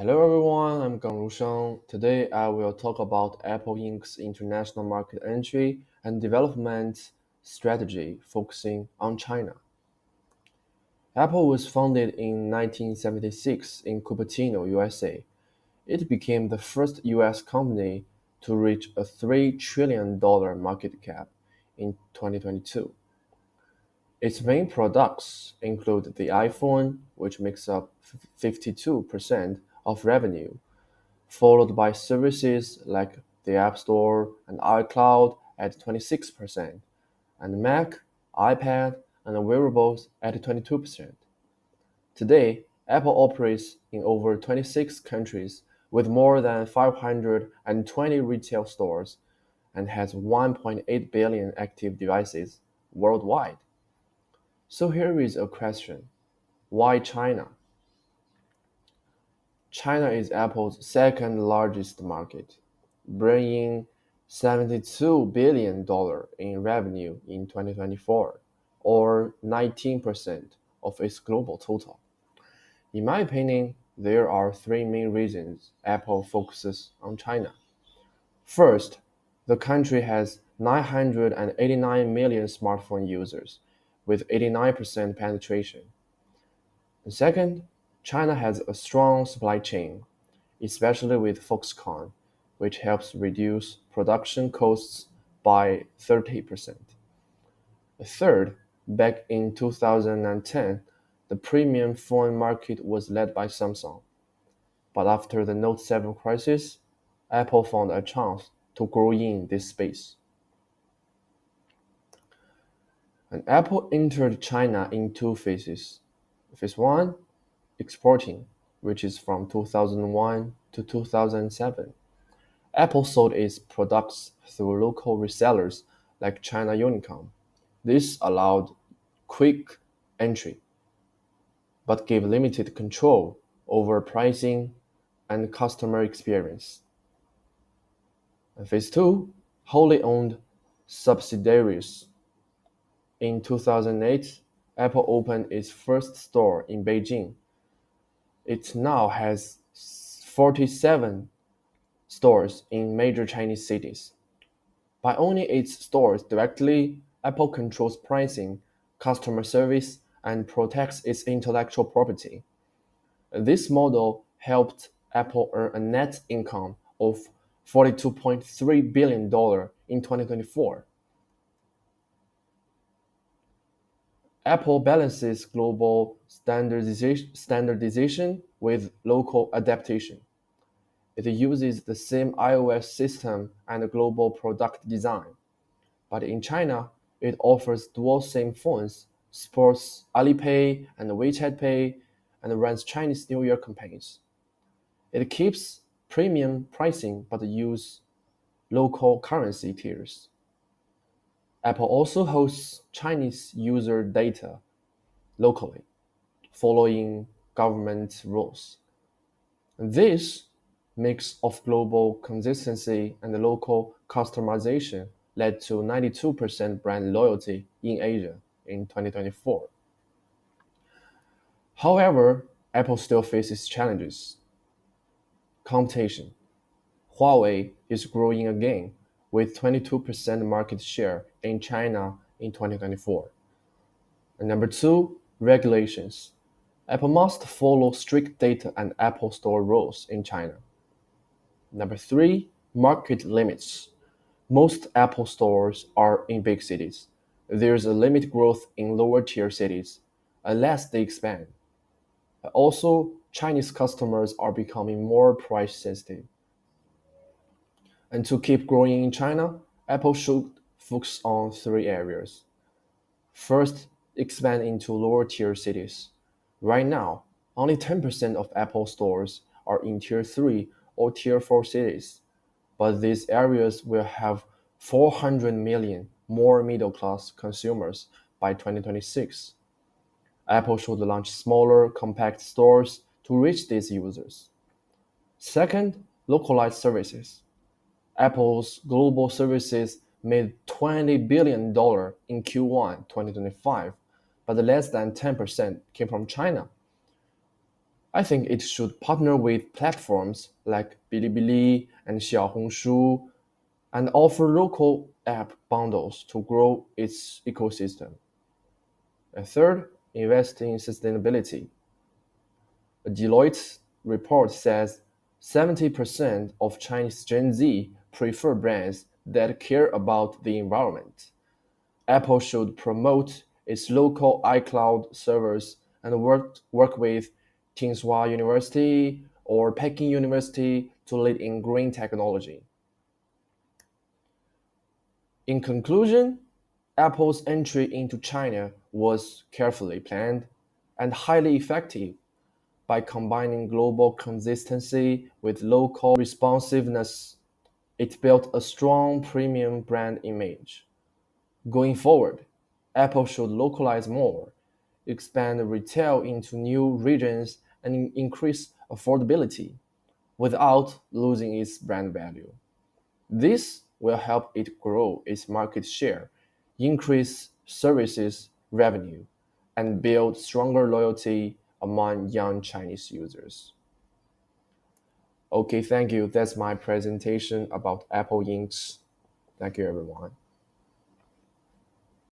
Hello everyone, I'm RUSHENG. Today I will talk about Apple Inc.'s international market entry and development strategy focusing on China. Apple was founded in 1976 in Cupertino, USA. It became the first US company to reach a $3 trillion market cap in 2022. Its main products include the iPhone, which makes up 52% of revenue, followed by services like the App Store and iCloud at 26%, and Mac, iPad, and wearables at 22%. Today, Apple operates in over 26 countries with more than 520 retail stores and has 1.8 billion active devices worldwide. So here is a question. Why China? China is Apple's second largest market, bringing $72 billion in revenue in 2024, or 19% of its global total. In my opinion, there are three main reasons Apple focuses on China. First, the country has 989 million smartphone users, with 89% penetration. And second, China has a strong supply chain, especially with Foxconn, which helps reduce production costs by 30%. Third, back in 2010, the premium phone market was led by Samsung, but after the Note 7 crisis, Apple found a chance to grow in this space. And Apple entered China in two phases. Phase 1, exporting, which is from 2001 to 2007. Apple sold its products through local resellers like China Unicom. This allowed quick entry, but gave limited control over pricing and customer experience. And phase 2, wholly owned subsidiaries. In 2008, Apple opened its first store in Beijing. It now has 47 stores in major Chinese cities. By owning its stores directly, Apple controls pricing, customer service, and protects its intellectual property. This model helped Apple earn a net income of $42.3 billion in 2024. Apple balances global standardization with local adaptation. It uses the same iOS system and global product design, but in China, it offers dual SIM phones, supports Alipay and WeChat Pay, and runs Chinese New Year campaigns. It keeps premium pricing but uses local currency tiers. Apple also hosts Chinese user data locally, following government rules. This mix of global consistency and local customization led to 92% brand loyalty in Asia in 2024. However, Apple still faces challenges. Competition. Huawei is growing again with 22% market share in China in 2024. And number two, regulations. Apple must follow strict data and Apple Store rules in China. Number three, market limits. Most Apple stores are in big cities. There's a limited growth in lower tier cities unless they expand. Also, Chinese customers are becoming more price sensitive. And to keep growing in China, Apple should focus on three areas. First, expand into lower tier cities. Right now, only 10% of Apple stores are in tier 3 or tier 4 cities, but these areas will have 400 million more middle class consumers by 2026. Apple should launch smaller, compact stores to reach these users. Second, localized services. Apple's global services made $20 billion in Q1 2025, but less than 10% came from China. I think it should partner with platforms like Bilibili and Xiaohongshu and offer local app bundles to grow its ecosystem. And third, invest in sustainability. A Deloitte report says 70% of Chinese Gen Z prefer brands that care about the environment. Apple should promote its local iCloud servers and work with Tsinghua University or Peking University to lead in green technology. In conclusion, Apple's entry into China was carefully planned and highly effective by combining global consistency with local responsiveness. It built a strong premium brand image. Going forward, Apple should localize more, expand retail into new regions, and increase affordability without losing its brand value. This will help it grow its market share, increase services revenue, and build stronger loyalty among young Chinese users. Okay, thank you. That's my presentation about Apple Inc. Thank you, everyone.